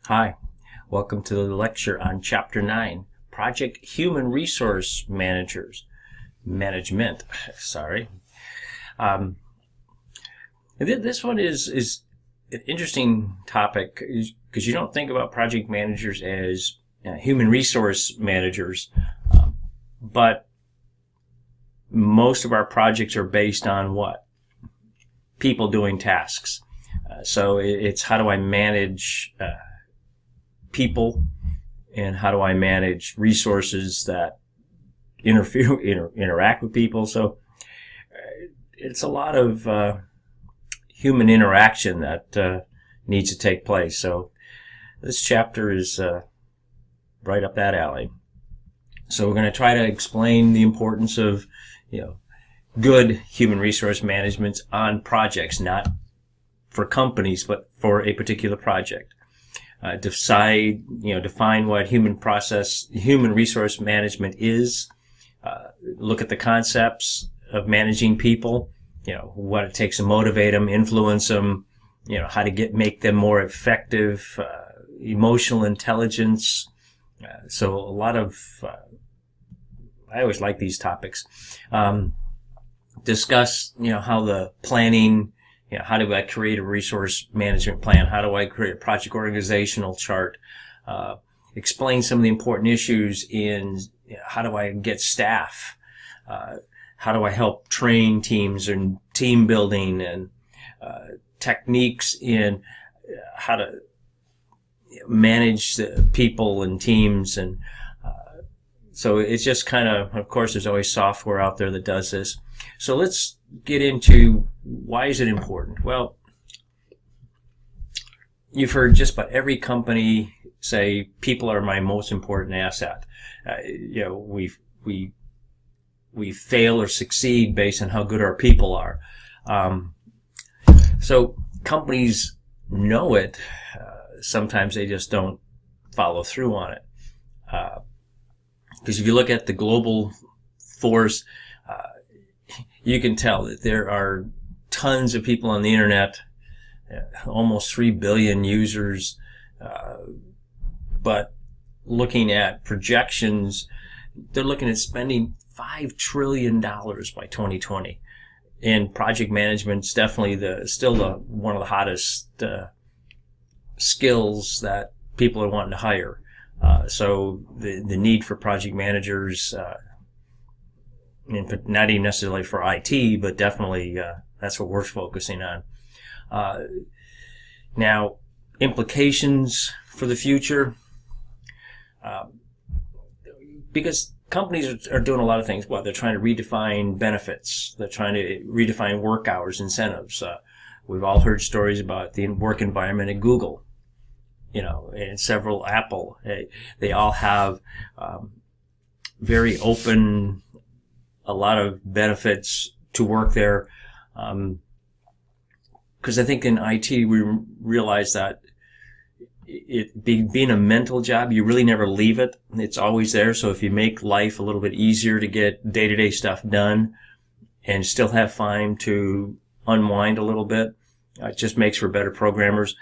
Hi, welcome to the lecture on Chapter 9, Project Human Resource Management. This one is an interesting topic because you don't think about project managers as human resource managers, but most of our projects are based on what? People doing tasks. So it's how do I manage people, and how do I manage resources that interact with people. So it's a lot of human interaction that needs to take place. So this chapter is right up that alley. So we're going to try to explain the importance of good human resource management on projects, not for companies, but for a particular project. Define what human resource management is. Look at the concepts of managing people. What it takes to motivate them, influence them. How to make them more effective. Emotional intelligence. So a lot of I always like these topics. Discuss how the planning. How do I create a resource management plan? How do I create a project organizational chart? Explain some of the important issues in how do I get staff? How do I help train teams and team building and techniques in how to manage the people and teams. And so it's just of course, there's always software out there that does this. So let's get into why is it important. Well, you've heard just about every company say people are my most important asset. We fail or succeed based on how good our people are. So companies know it. Sometimes they just don't follow through on it. Because if you look at the global force, you can tell that there are tons of people on the internet, almost 3 billion users, but looking at projections, they're looking at spending $5 trillion by 2020. And project management's definitely still one of the hottest skills that people are wanting to hire. So the need for project managers, not even necessarily for IT, but definitely that's what we're focusing on. Now, implications for the future, because companies are doing a lot of things. They're trying to redefine benefits. They're trying to redefine work hours, incentives. We've all heard stories about the work environment at Google, and several Apple. They all have very open, a lot of benefits to work there. Because I think in IT we realize that being a mental job, you really never leave it. It's always there. So if you make life a little bit easier to get day-to-day stuff done and still have time to unwind a little bit, it just makes for better programmers.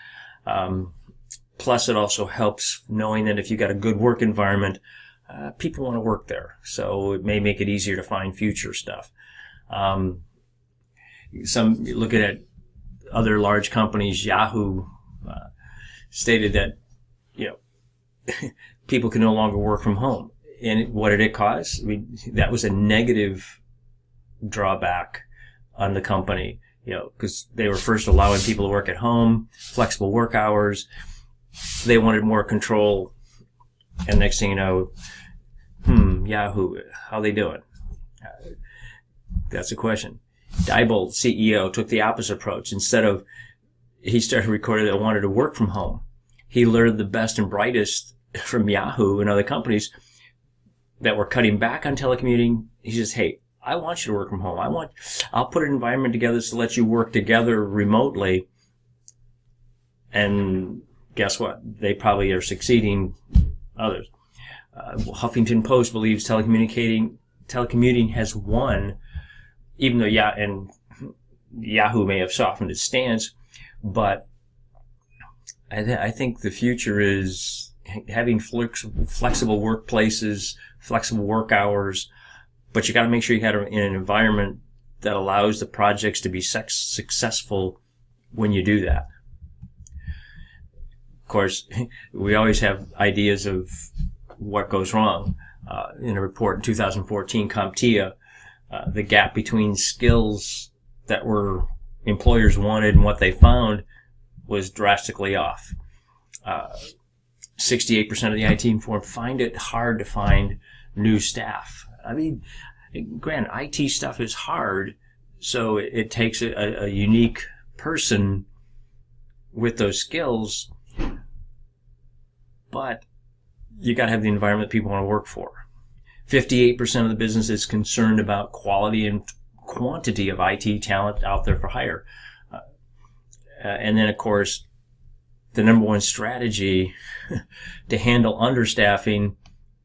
Plus it also helps knowing that if you got a good work environment, people want to work there. So it may make it easier to find future stuff. Looking at other large companies, Yahoo stated that people can no longer work from home. And what did it cause? That was a negative drawback on the company, because they were first allowing people to work at home, flexible work hours. They wanted more control. And next thing you know, Yahoo, how they doing? That's the question. Diebold, CEO, took the opposite approach. He started recording that wanted to work from home. He lured the best and brightest from Yahoo and other companies that were cutting back on telecommuting. He says, hey, I want you to work from home. I'll put an environment together to let you work together remotely. And guess what? They probably are succeeding others. Huffington Post believes telecommuting has won, even though Yahoo may have softened its stance, but I think the future is having flexible workplaces, flexible work hours, but you got to make sure you have it in an environment that allows the projects to be successful when you do that. Of course, we always have ideas of what goes wrong. In a report in 2014, CompTIA, the gap between skills that were employers wanted and what they found was drastically off. 68% of the IT firm find it hard to find new staff. I mean, granted, IT stuff is hard, so it takes a unique person with those skills, but you got to have the environment people want to work for. 58% of the business is concerned about quality and quantity of IT talent out there for hire. And then, of course, the number one strategy to handle understaffing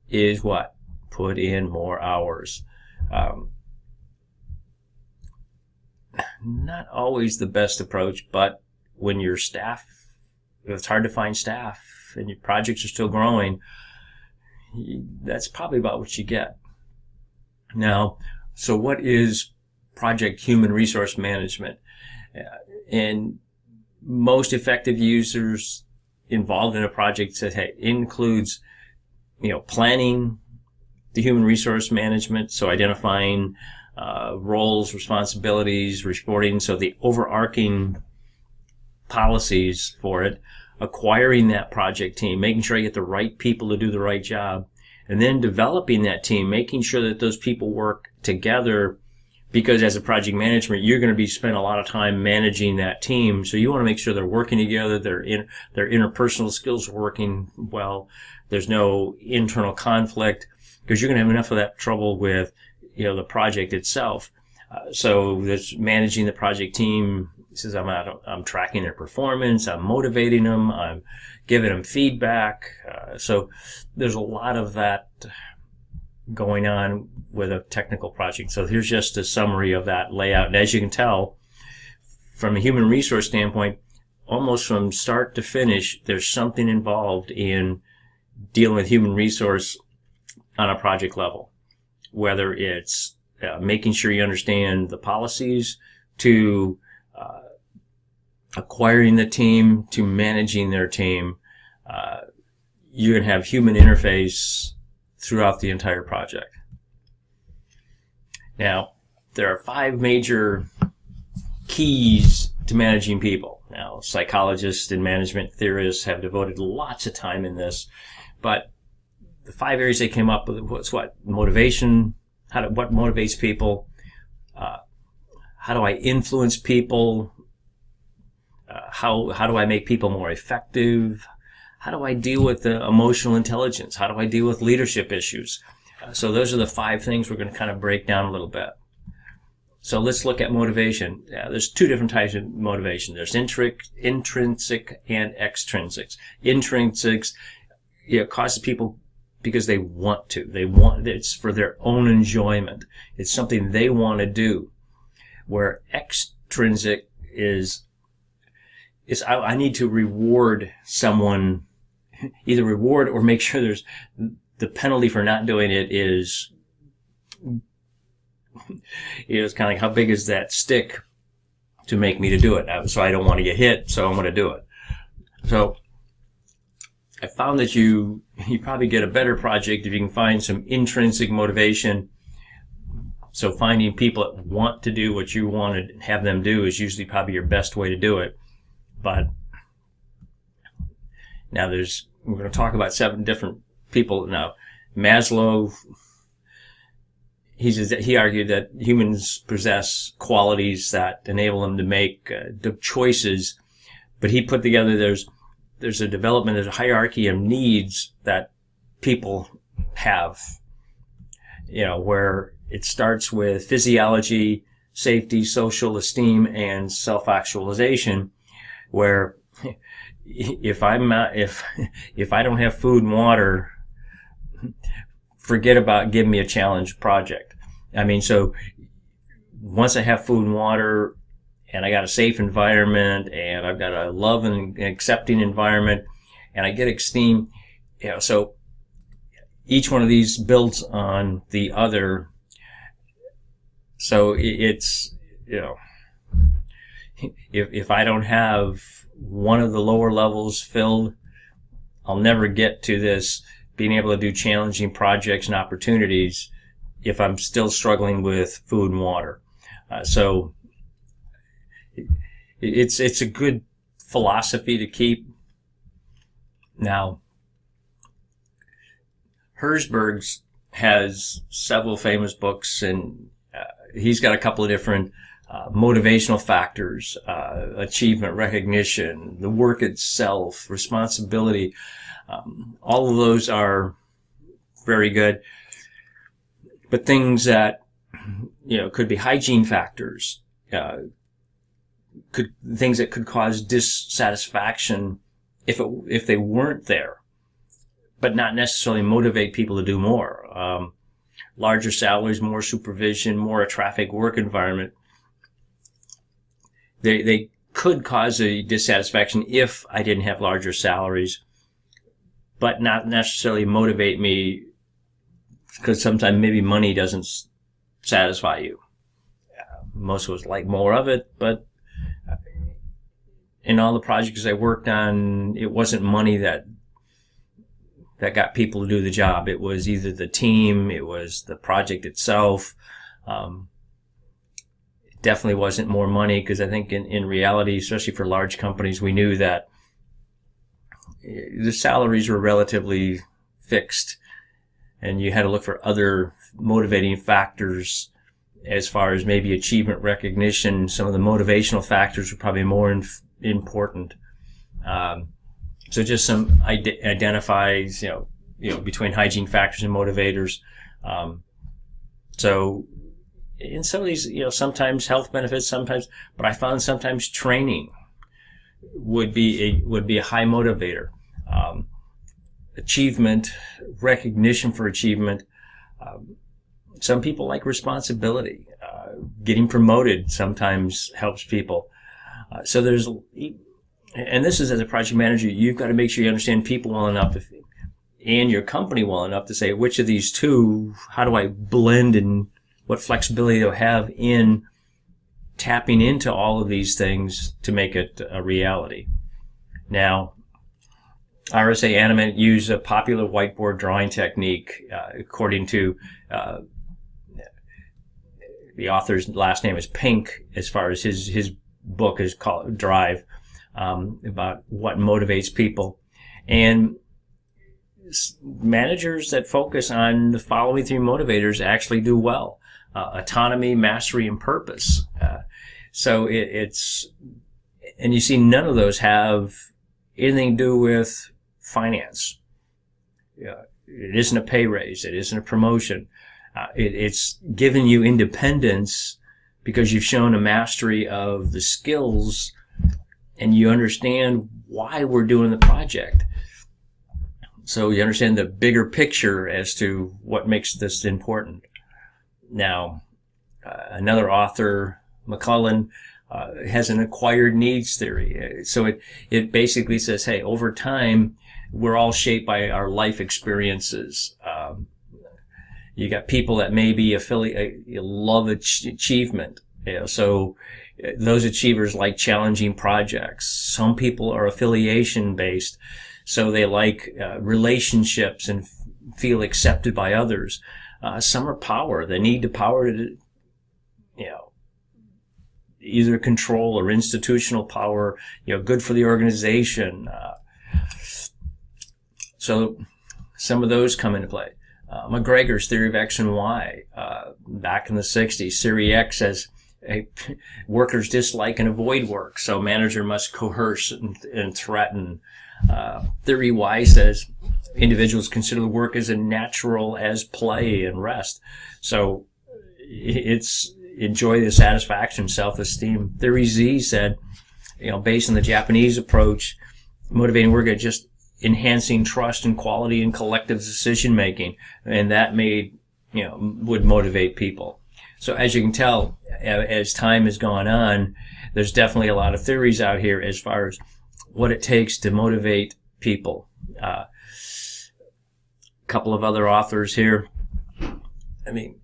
is what? Put in more hours. Not always the best approach, but when your staff, if it's hard to find staff and your projects are still growing, that's probably about what you get. Now, so what is project human resource management? And most effective users involved in a project said, hey, it includes, planning the human resource management. So identifying, roles, responsibilities, reporting. So the overarching policies for it, acquiring that project team, making sure you get the right people to do the right job, and then developing that team, making sure that those people work together, because as a project management, you're going to be spending a lot of time managing that team. So you want to make sure they're working together, their interpersonal skills are working well, there's no internal conflict, because you're going to have enough of that trouble with, the project itself. So this managing the project team says, I'm tracking their performance, I'm motivating them, I'm giving them feedback. So there's a lot of that going on with a technical project. So here's just a summary of that layout. And as you can tell, from a human resource standpoint, almost from start to finish, there's something involved in dealing with human resource on a project level, whether it's making sure you understand the policies, to acquiring the team, to managing their team. You're going to have human interface throughout the entire project. Now, there are 5 major keys to managing people. Now, psychologists and management theorists have devoted lots of time in this, but the 5 areas they came up with was what? Motivation, what motivates people, how do I influence people, how do I make people more effective, how do I deal with the emotional intelligence, how do I deal with leadership issues. So those are the 5 things we're going to kind of break down a little bit. So let's look at motivation. There's 2 different types of motivation. There's intrinsic and extrinsic. Intrinsics, causes people because they want to. It's for their own enjoyment. It's something they want to do. Where extrinsic is I need to reward someone, either reward or make sure there's the penalty for not doing it is it's kind of like, how big is that stick to make me to do it? So I don't want to get hit, so I'm going to do it. So I found that you probably get a better project if you can find some intrinsic motivation. So finding people that want to do what you want to have them do is usually probably your best way to do it. But now we're going to talk about 7 different people now. Maslow, he argued that humans possess qualities that enable them to make the choices, but he put together there's a hierarchy of needs that people have, where it starts with physiology, safety, social esteem, and self-actualization, where if I don't have food and water, forget about giving me a challenge project. I mean, so once I have food and water and I got a safe environment, and I've got a love and accepting environment, and I get esteem. So each one of these builds on the other. So it's, if I don't have one of the lower levels filled, I'll never get to this being able to do challenging projects and opportunities if I'm still struggling with food and water. So it's a good philosophy to keep. Now, Herzberg's has several famous books, and he's got a couple of different motivational factors, achievement, recognition, the work itself, responsibility. All of those are very good. But things that, could be hygiene factors, things that could cause dissatisfaction if they weren't there, but not necessarily motivate people to do more. Larger salaries, more supervision, more a traffic work environment. They could cause a dissatisfaction if I didn't have larger salaries, but not necessarily motivate me, because sometimes maybe money doesn't satisfy you. Most of us like more of it, but in all the projects I worked on, it wasn't money that got people to do the job. It was either the team, it was the project itself. It definitely wasn't more money, because I think in reality, especially for large companies, we knew that the salaries were relatively fixed, and you had to look for other motivating factors as far as maybe achievement, recognition. Some of the motivational factors were probably more important. So just some identifies, between hygiene factors and motivators. So in some of these, sometimes health benefits, sometimes, but I found sometimes training would be a high motivator. Achievement, recognition for achievement. Some people like responsibility. Getting promoted sometimes helps people. So there's, and this is as a project manager, you've got to make sure you understand people well enough and your company well enough to say, which of these two, how do I blend, and what flexibility do I have in tapping into all of these things to make it a reality. Now, RSA Animate use a popular whiteboard drawing technique, according to the author's last name is Pink, as far as his book is called Drive, about what motivates people. And managers that focus on the following three motivators actually do well. Autonomy, mastery, and purpose. So it's, and you see none of those have anything to do with finance. It isn't a pay raise. It isn't a promotion. It's giving you independence because you've shown a mastery of the skills and you understand why we're doing the project. So you understand the bigger picture as to what makes this important. Now, another author, McCullen, has an acquired needs theory. So it basically says, hey, over time, we're all shaped by our life experiences. You got people that maybe love achievement. So those achievers like challenging projects. Some people are affiliation based, so they like relationships and feel accepted by others. Some are power. They need the power to, either control or institutional power, good for the organization. So some of those come into play. McGregor's theory of X and Y, back in the 60s, theory X says, hey, workers dislike and avoid work, so manager must coerce and threaten. Theory Y says individuals consider the work as natural as play and rest. So it's enjoy the satisfaction, self-esteem. Theory Z said, based on the Japanese approach, motivating work is just enhancing trust and quality and collective decision making, and that would motivate people. So as you can tell, as time has gone on, there's definitely a lot of theories out here as far as what it takes to motivate people. A couple of other authors here. I mean,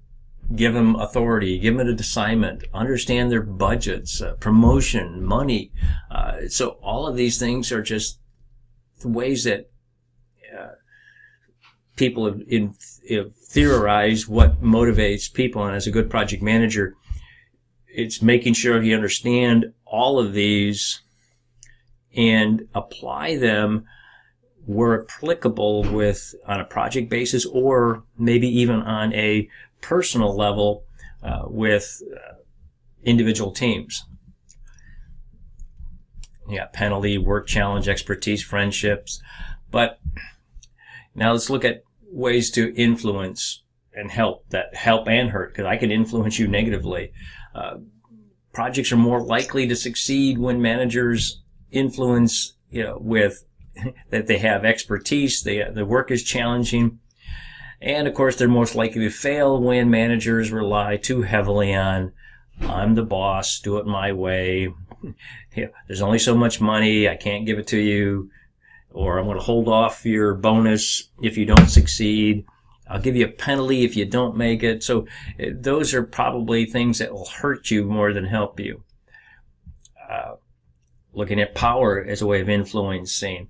give them authority, give them an assignment, understand their budgets, promotion, money. So all of these things are just the ways that people have theorized what motivates people. And as a good project manager, it's making sure you understand all of these and apply them where applicable on a project basis, or maybe even on a personal level with individual teams. Yeah, penalty, work challenge, expertise, friendships. But now let's look at ways to influence and help and hurt, because I can influence you negatively. Projects are more likely to succeed when managers influence, with that they have expertise, the work is challenging. And of course, they're most likely to fail when managers rely too heavily on, I'm the boss, do it my way. There's only so much money, I can't give it to you. Or I'm going to hold off your bonus if you don't succeed. I'll give you a penalty if you don't make it. So those are probably things that will hurt you more than help you. Looking at power as a way of influencing.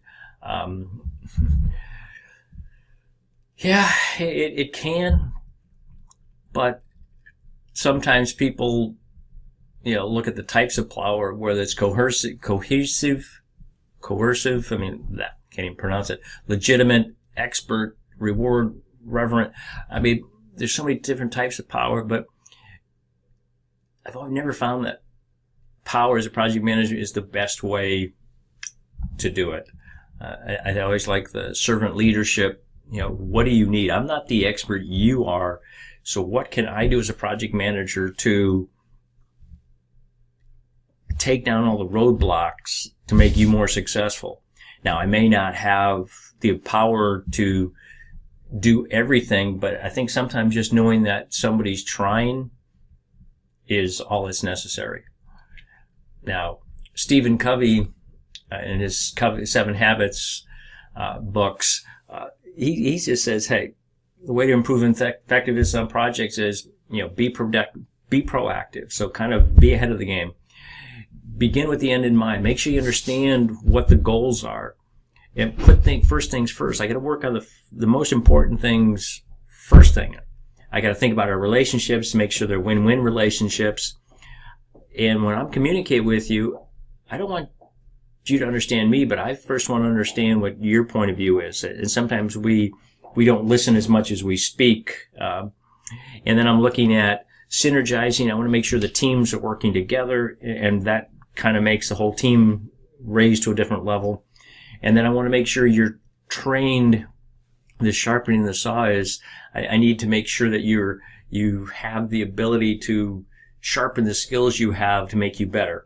Yeah, it can, but sometimes people, look at the types of power, whether it's coercive, I mean, that can't even pronounce it, legitimate, expert, reward, reverent. I mean, there's so many different types of power, but I've never found that power as a project manager is the best way to do it. I always like the servant leadership. What do you need? I'm not the expert, you are. So what can I do as a project manager to take down all the roadblocks to make you more successful? Now, I may not have the power to do everything, but I think sometimes just knowing that somebody's trying is all that's necessary. Now, Stephen Covey, in his 7 Habits books, he just says, hey, the way to improve effectiveness on projects is, be proactive. So kind of be ahead of the game. Begin with the end in mind. Make sure you understand what the goals are, and first things first. I got to work on the most important things first thing. I got to think about our relationships, make sure they're win-win relationships. And when I'm communicating with you, I don't want you to understand me, but I first want to understand what your point of view is. And sometimes we don't listen as much as we speak. And then I'm looking at synergizing. I want to make sure the teams are working together, and that kind of makes the whole team raise to a different level. And then I want to make sure you're trained. The sharpening the saw is, I need to make sure that you have the ability to sharpen the skills you have to make you better.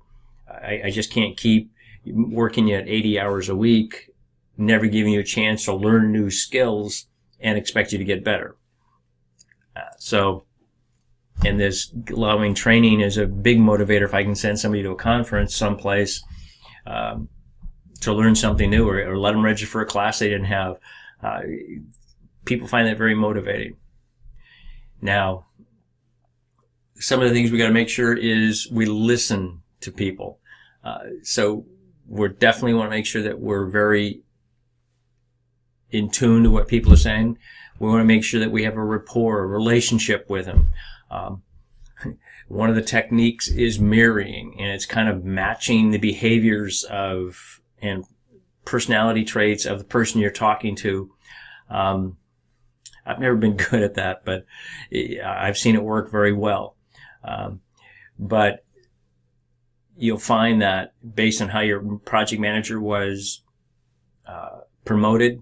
I just can't keep working you at 80 hours a week, never giving you a chance to learn new skills and expect you to get better. And this allowing training is a big motivator. If I can send somebody to a conference someplace to learn something new, or let them register for a class they didn't have, people find that very motivating. Now, some of the things we got to make sure is we listen to people. So we definitely want to make sure that we're very in tune to what people are saying. We want to make sure that we have a rapport, a relationship with them. One of the techniques is mirroring, and it's kind of matching the behaviors and personality traits of the person you're talking to. I've never been good at that, but I've seen it work very well. But you'll find that based on how your project manager was promoted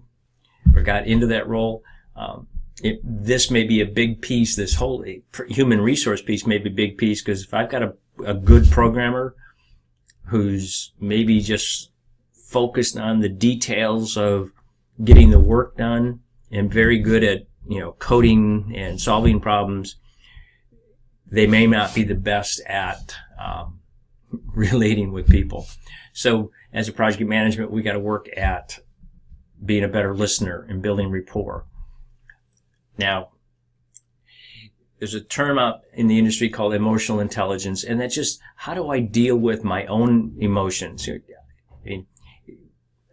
or got into that role, this may be a big piece. This whole human resource piece may be a big piece, because if I've got a good programmer who's maybe just focused on the details of getting the work done and very good at coding and solving problems, they may not be the best at relating with people. So as a project management, we got to work at being a better listener and building rapport. Now, there's a term out in the industry called emotional intelligence, and that's just how do I deal with my own emotions? I mean,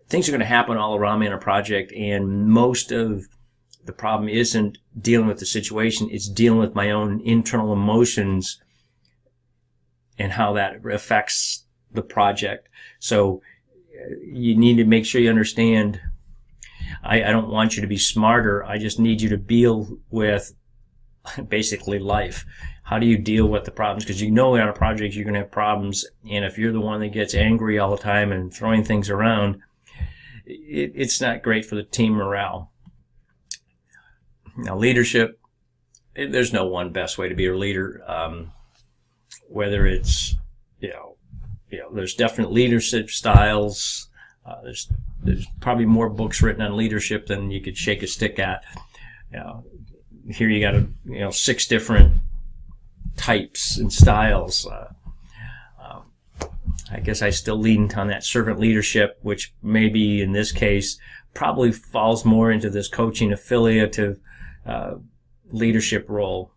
things are going to happen all around me in a project, and most of the problem isn't dealing with the situation, it's dealing with my own internal emotions and how that affects the project. So you need to make sure you understand, I don't want you to be smarter, I just need you to deal with basically life. How do you deal with the problems? Because you know on a project you're going to have problems, and if you're the one that gets angry all the time and throwing things around, it's not great for the team morale. Now, leadership, there's no one best way to be a leader. Whether it's, there's different leadership styles. There's probably more books written on leadership than you could shake a stick at. Here you got 6 different types and styles. I guess I still lean on that servant leadership, which maybe in this case probably falls more into this coaching affiliative leadership role.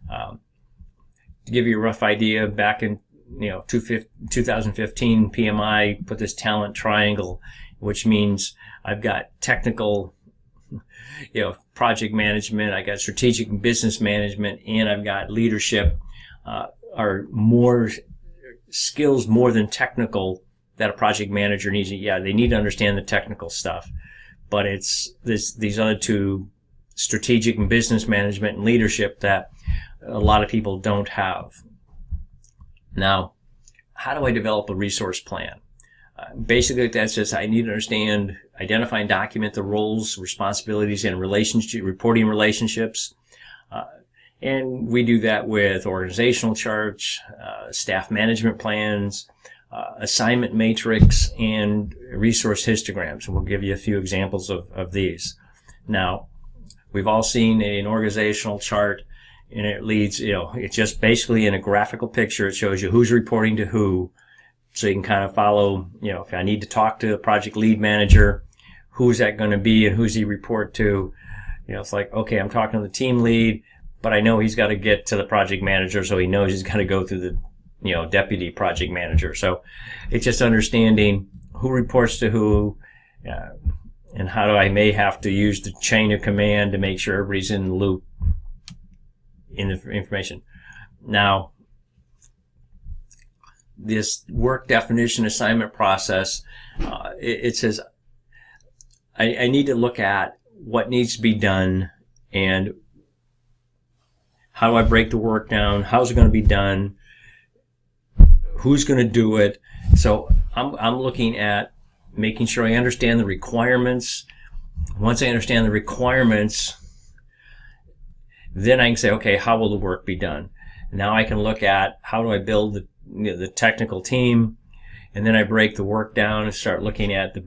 To give you a rough idea, back in 2015, PMI put this talent triangle, which means I've got technical, project management, I got strategic and business management, and I've got leadership, are more skills more than technical that a project manager needs. Yeah, they need to understand the technical stuff, but it's these other two, strategic and business management and leadership, that a lot of people don't have. Now, how do I develop a resource plan? Basically, that's just I need to understand, identify and document the roles, responsibilities, and reporting relationships. And we do that with organizational charts, staff management plans, assignment matrix, and resource histograms. And we'll give you a few examples of these. Now, we've all seen an organizational chart, and it leads, it's just basically in a graphical picture. It shows you who's reporting to who. So you can kind of follow, if I need to talk to a project lead manager, who's that going to be and who's he report to? It's like, okay, I'm talking to the team lead, but I know he's got to get to the project manager, so he knows he's got to go through the, deputy project manager. So it's just understanding who reports to who, and how do I may have to use the chain of command to make sure everybody's in the loop in the information. Now, this work definition assignment process, it says I need to look at what needs to be done and how do I break the work down, how's it going to be done, who's going to do it. So I'm looking at making sure I understand the requirements. Once I understand the requirements, then I can say, okay, how will the work be done? Now I can look at how do I build the technical team, and then I break the work down and start looking at the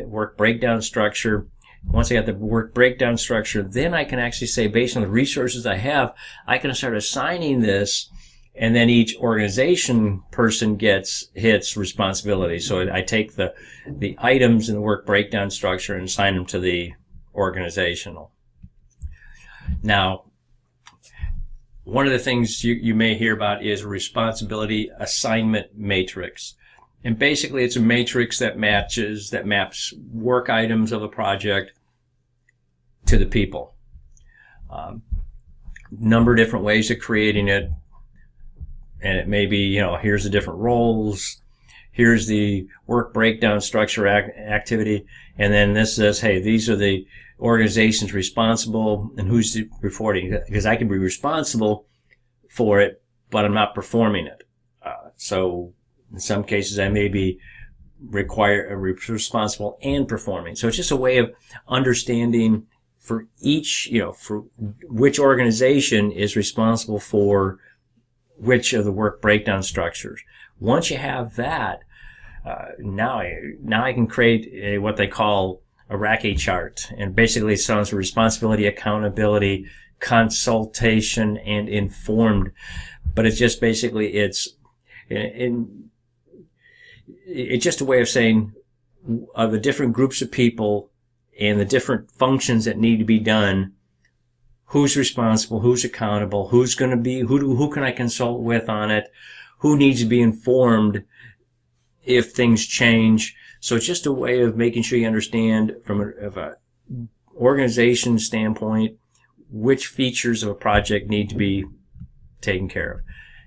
work breakdown structure. Once I got the work breakdown structure, then I can actually say, based on the resources I have, I can start assigning this, and then each organization person hits responsibility. So I take the items in the work breakdown structure and assign them to the organizational. Now, one of the things you may hear about is a responsibility assignment matrix. And basically it's a matrix that maps work items of a project to the people. Number of different ways of creating it. And it may be, here's the different roles. Here's the work breakdown structure activity. And then this says, hey, these are the organizations responsible and who's reporting. Because I can be responsible for it, but I'm not performing it. So in some cases I may be responsible and performing. So it's just a way of understanding for each, for which organization is responsible for which of the work breakdown structures. Once you have that, now I can create what they call a RACE chart. And basically it stands for responsibility, accountability, consultation, and informed. But it's just basically, it's just a way of saying of the different groups of people and the different functions that need to be done, who's responsible, who's accountable, who's going to be, who can I consult with on it, who needs to be informed if things change. So it's just a way of making sure you understand from a organization standpoint which features of a project need to be taken care of.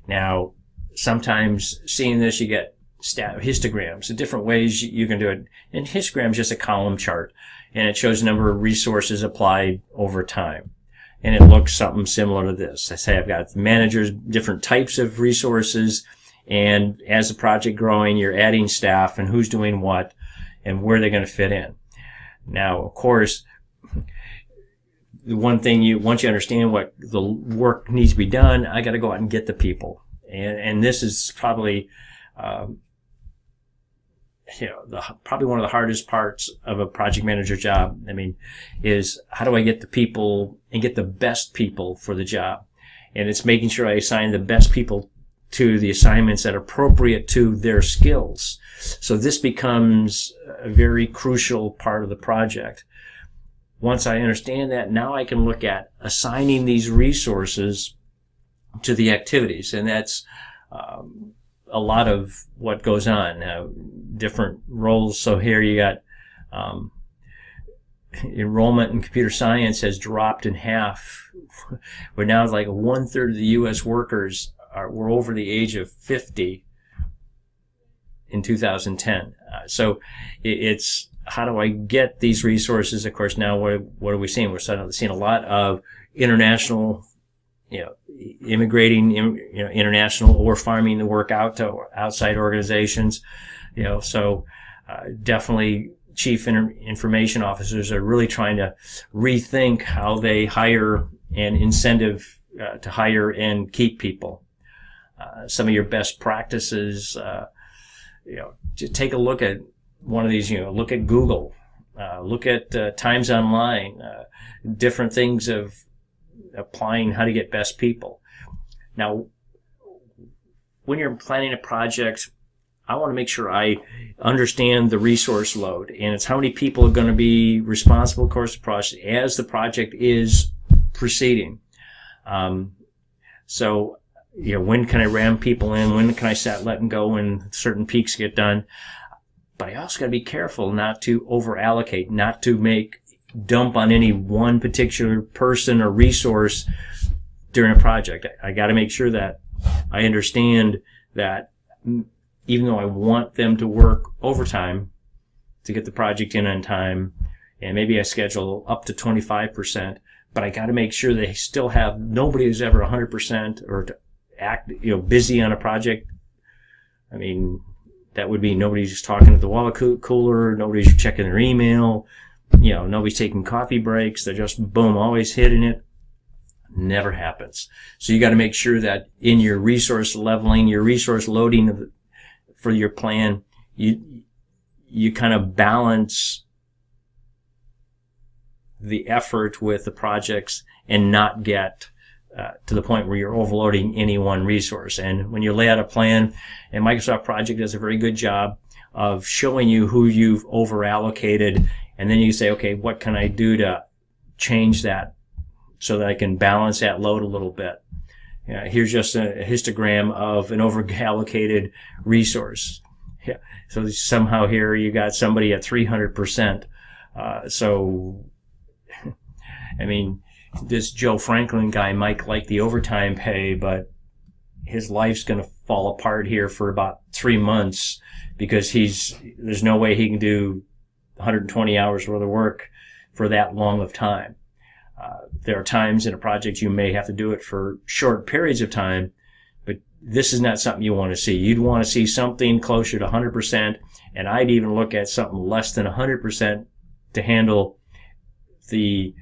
Now, sometimes seeing this, you get histograms, the different ways you can do it. And histogram is just a column chart, and it shows the number of resources applied over time. And it looks something similar to this. I say I've got managers, different types of resources, and as the project growing, you're adding staff and who's doing what and where they're going to fit in. Now, of course, the one thing once you understand what the work needs to be done, I got to go out and get the people. And this is probably, probably one of the hardest parts of a project manager job. I mean, is how do I get the people and get the best people for the job? And it's making sure I assign the best people to the assignments that are appropriate to their skills. So this becomes a very crucial part of the project. Once I understand that, now I can look at assigning these resources to the activities. And that's a lot of what goes on. Different roles. So here you got enrollment in computer science has dropped in half. We're now like 1/3 of the U.S. workers were over the age of 50 in 2010. So it's how do I get these resources? Of course, now what are we seeing? We're seeing a lot of international, immigrating, international or farming the work out to outside organizations. So definitely chief information officers are really trying to rethink how they hire and incentive to hire and keep people. Some of your best practices, just take a look at one of these, look at Google, look at Times Online, different things of applying how to get best people. Now, when you're planning a project, I want to make sure I understand the resource load, and it's how many people are going to be responsible, of course, as the project is proceeding. So, when can I ram people in? When can I let them go when certain peaks get done? But I also got to be careful not to over allocate, not to dump on any one particular person or resource during a project. I got to make sure that I understand that even though I want them to work overtime to get the project in on time, and maybe I schedule up to 25%, but I got to make sure they still have, nobody is ever 100% or to act, busy on a project. I mean, that would be nobody's just talking at the water cooler, nobody's checking their email, nobody's taking coffee breaks. They're just, boom, always hitting it. Never happens. So you got to make sure that in your resource leveling, your resource loading for your plan, you kind of balance the effort with the projects and not get to the point where you're overloading any one resource. And when you lay out a plan, and Microsoft Project does a very good job of showing you who you've over allocated, and then you say, okay, what can I do to change that so that I can balance that load a little bit? Here's just a histogram of an over allocated resource. Yeah. So somehow here you got somebody at 300%. So, I mean, this Joe Franklin guy might like the overtime pay, but his life's going to fall apart here for about 3 months because there's no way he can do 120 hours worth of work for that long of time. There are times in a project you may have to do it for short periods of time, but this is not something you want to see. You'd want to see something closer to 100%, and I'd even look at something less than 100% to handle the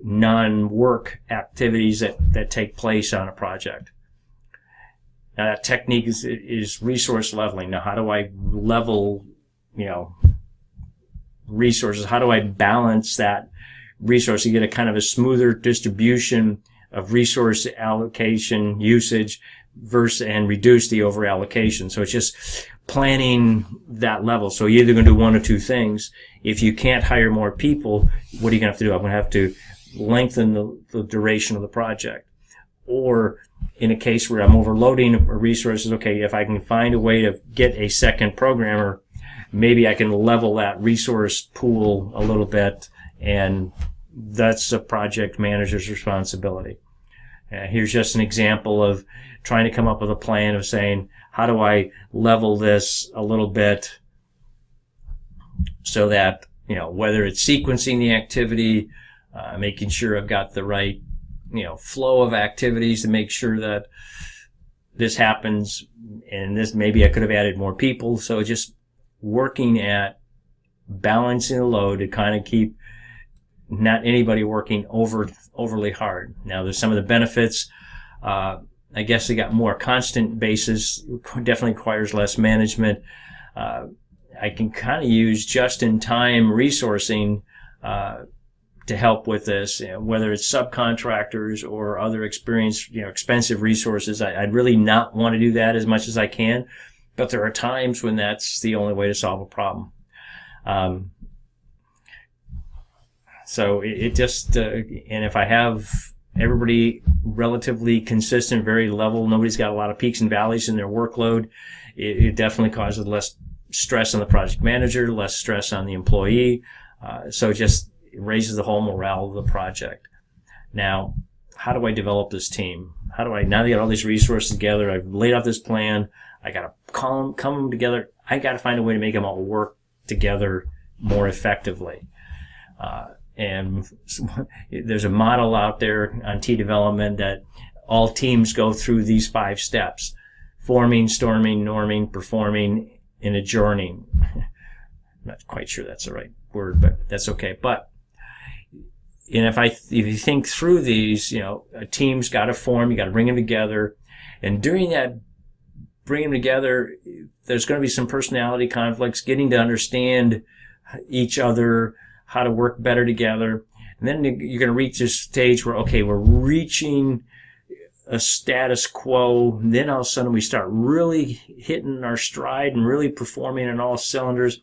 non-work activities that take place on a project. Now that technique is resource leveling. Now how do I level, resources? How do I balance that resource to get a kind of a smoother distribution of resource allocation usage and reduce the over allocation? So it's just planning that level. So you're either going to do one or two things. If you can't hire more people, what are you going to have to do? I'm going to have to lengthen the duration of the project. Or in a case where I'm overloading resources, okay, if I can find a way to get a second programmer, maybe I can level that resource pool a little bit, and that's a project manager's responsibility. Here's just an example of trying to come up with a plan of saying, how do I level this a little bit so that, whether it's sequencing the activity, making sure I've got the right, flow of activities to make sure that this happens, and this, maybe I could have added more people. So just working at balancing the load to kind of keep not anybody working overly hard. Now, there's some of the benefits. I guess they got more constant basis, definitely requires less management. I can kind of use just-in-time resourcing to help with this, whether it's subcontractors or other expensive resources. I'd really not want to do that as much as I can, but there are times when that's the only way to solve a problem. So it just, and if I have everybody relatively consistent, very level, nobody's got a lot of peaks and valleys in their workload, it definitely causes less stress on the project manager, less stress on the employee. So it just raises the whole morale of the project. Now, how do I develop this team? Now that I got all these resources together, I've laid out this plan, I got to come them together, I got to find a way to make them all work together more effectively. And there's a model out there on T development that all teams go through these 5 steps: forming, storming, norming, performing, and adjourning. I'm not quite sure that's the right word, but that's okay. But, and if you think through these, a team's got to form, you got to bring them together. And during that bring them together, there's going to be some personality conflicts, getting to understand each other, how to work better together. And then you're going to reach this stage where, okay, we're reaching a status quo. And then all of a sudden we start really hitting our stride and really performing on all cylinders.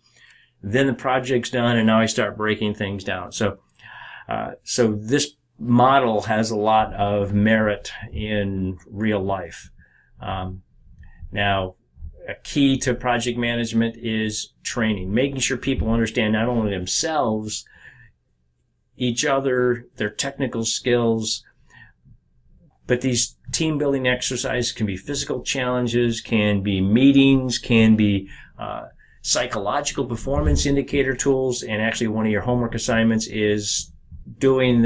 Then the project's done, and now I start breaking things down. So this model has a lot of merit in real life. Now, a key to project management is training, making sure people understand not only themselves, each other, their technical skills, but these team building exercises can be physical challenges, can be meetings, can be psychological performance indicator tools. And actually one of your homework assignments is doing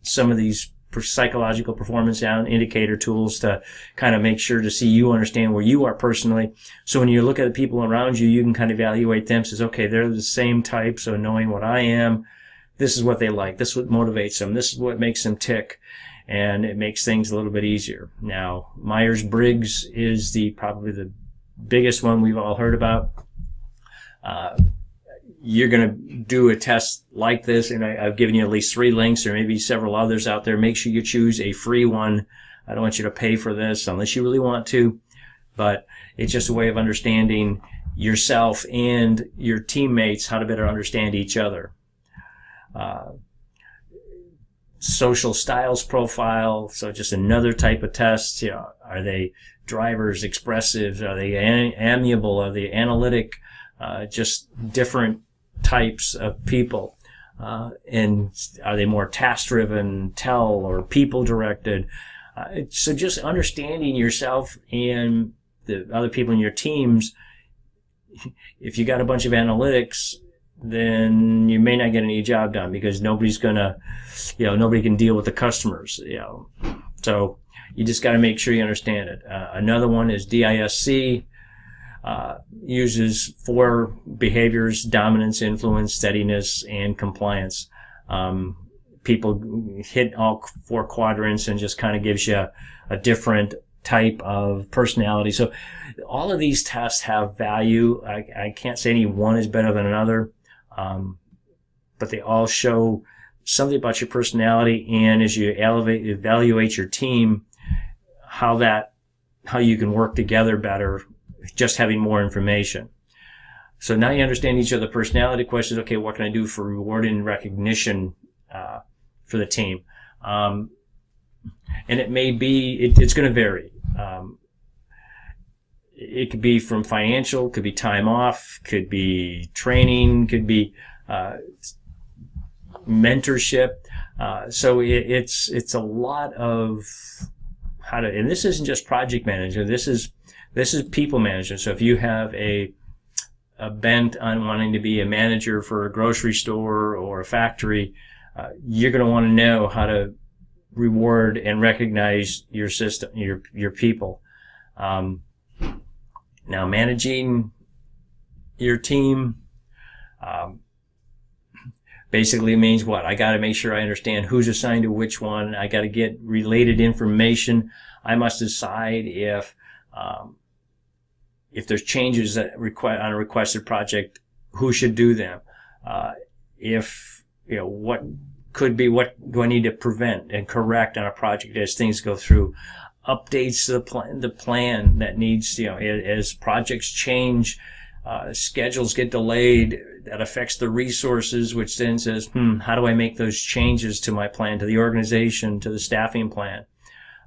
some of these psychological performance indicator tools to kind of make sure to see you understand where you are personally. So when you look at the people around you, you can kind of evaluate them, says, okay, they're the same type. So knowing what I am, this is what they like. This is what motivates them. This is what makes them tick. And it makes things a little bit easier. Now, Myers-Briggs is probably the biggest one we've all heard about. You're going to do a test like this, and I've given you at least 3 links, or maybe several others out there. Make sure you choose a free one. I don't want you to pay for this unless you really want to, but it's just a way of understanding yourself and your teammates, how to better understand each other. Social styles profile, so just another type of test. Are they drivers, expressive? Are they amiable? Are they analytic? Just different types of people. And are they more task-driven, or people-directed? So just understanding yourself and the other people in your teams. If you got a bunch of analytics, then you may not get any job done because nobody's gonna, nobody can deal with the customers, So you just got to make sure you understand it. Another one is DISC. Uses 4 behaviors: dominance, influence, steadiness, and compliance. People hit all 4 quadrants and just kind of gives you a different type of personality. So all of these tests have value. I can't say any one is better than another, but they all show something about your personality, and as you evaluate your team, how you can work together better just having more information. So now you understand each other. Personality questions. Okay, what can I do for reward and recognition for the team? And it may be, it's going to vary. It could be from financial, could be time off, could be training, could be mentorship. So it's a lot of how to, and this isn't just project management. This is people management. So if you have a bent on wanting to be a manager for a grocery store or a factory, you're going to want to know how to reward and recognize your system, your people. Now managing your team, basically means what? I got to make sure I understand who's assigned to which one. I got to get related information. I must decide if there's changes that on a requested project, who should do them? What do I need to prevent and correct on a project as things go through? Updates to the plan that needs, as projects change, schedules get delayed, that affects the resources, which then says, how do I make those changes to my plan, to the organization, to the staffing plan?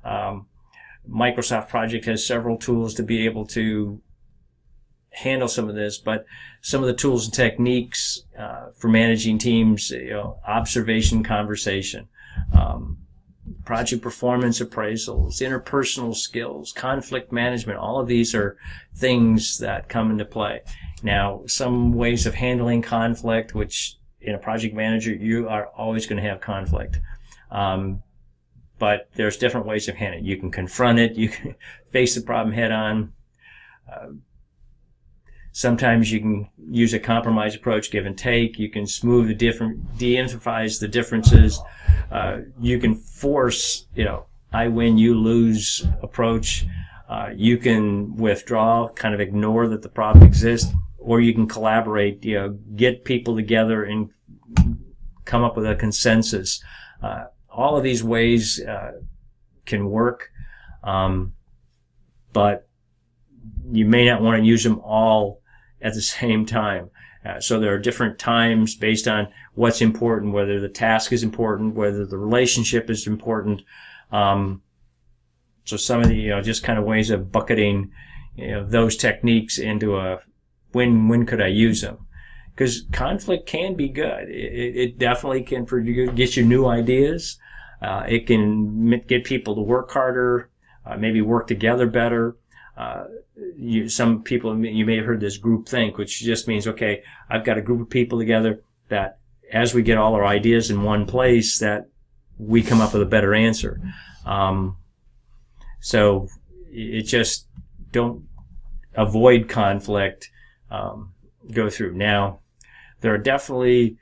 Microsoft Project has several tools to be able to handle some of this, but some of the tools and techniques for managing teams, observation, conversation, project performance appraisals, interpersonal skills, conflict management, all of these are things that come into play. Now, some ways of handling conflict, which in a project manager, you are always going to have conflict. But there's different ways of handling it. You can confront it. You can face the problem head on. Sometimes you can use a compromise approach, give and take. You can smooth de-emphasize the differences. You can force, I win, you lose approach. You can withdraw, kind of ignore that the problem exists, or you can collaborate, get people together and come up with a consensus. All of these ways can work, but you may not want to use them all at the same time. So there are different times based on what's important, whether the task is important, whether the relationship is important. So some of the, just kind of ways of bucketing, those techniques into a when could I use them? Because conflict can be good. It definitely can get you new ideas. It can get people to work harder, maybe work together better. Some people, you may have heard this group think, which just means, okay, I've got a group of people together that as we get all our ideas in one place, that we come up with a better answer. So it just don't avoid conflict, go through. Now, there are definitely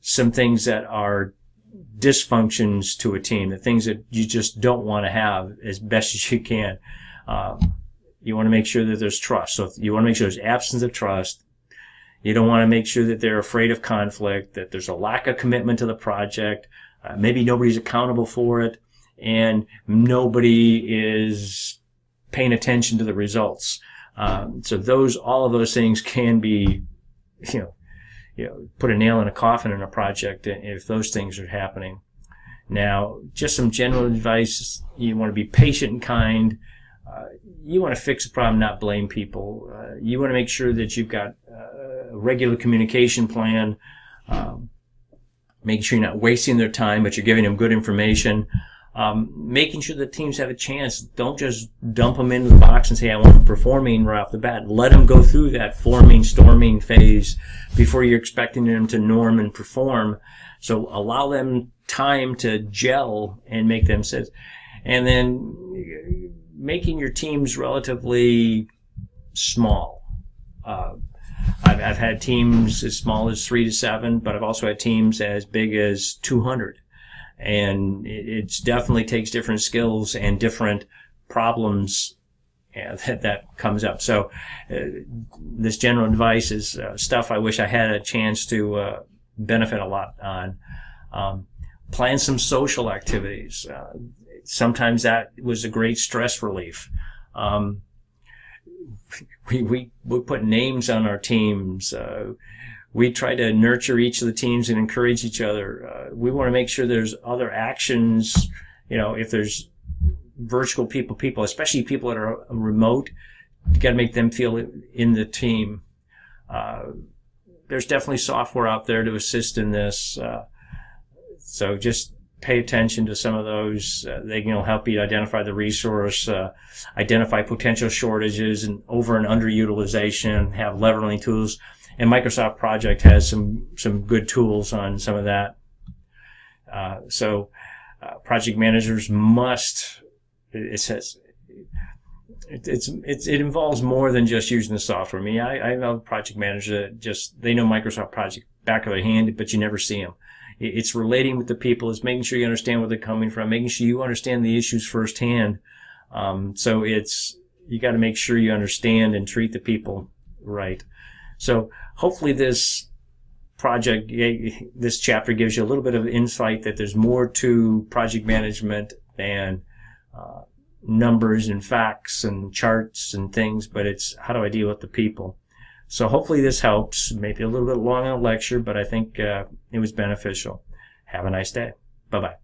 some things that are dysfunctions to a team, the things that you just don't want to have as best as you can. You want to make sure that there's trust. So you want to make sure there's absence of trust. You don't want to make sure that they're afraid of conflict, that there's a lack of commitment to the project. Maybe nobody's accountable for it, and nobody is paying attention to the results. So all of those things can be, put a nail in a coffin in a project if those things are happening. Now, just some general advice. You want to be patient and kind. You want to fix a problem, not blame people. You want to make sure that you've got a regular communication plan, making sure you're not wasting their time, but you're giving them good information. Making sure that teams have a chance. Don't just dump them into the box and say, I want them performing right off the bat. Let them go through that forming, storming phase before you're expecting them to norm and perform. So allow them time to gel and make them sense. And then making your teams relatively small. I've had teams as small as 3 to 7, but I've also had teams as big as 200. And it definitely takes different skills and different problems that comes up. So this general advice is stuff I wish I had a chance to benefit a lot on. Plan some social activities. Sometimes that was a great stress relief. we put names on our teams. We try to nurture each of the teams and encourage each other. We want to make sure there's other actions. If there's virtual people, especially people that are remote, you got to make them feel in the team. There's definitely software out there to assist in this. So just pay attention to some of those. They can help you identify the resource, identify potential shortages and over and underutilization, have leveling tools. And Microsoft Project has some good tools on some of that. So project managers must, it says, it involves more than just using the software. I know project managers that they know Microsoft Project back of their hand, but you never see them. It's relating with the people. It's making sure you understand where they're coming from, making sure you understand the issues firsthand. So you got to make sure you understand and treat the people right. So hopefully this chapter gives you a little bit of insight that there's more to project management than numbers and facts and charts and things, but it's how do I deal with the people. So hopefully this helps. Maybe a little bit long on a lecture, but I think it was beneficial. Have a nice day. Bye-bye.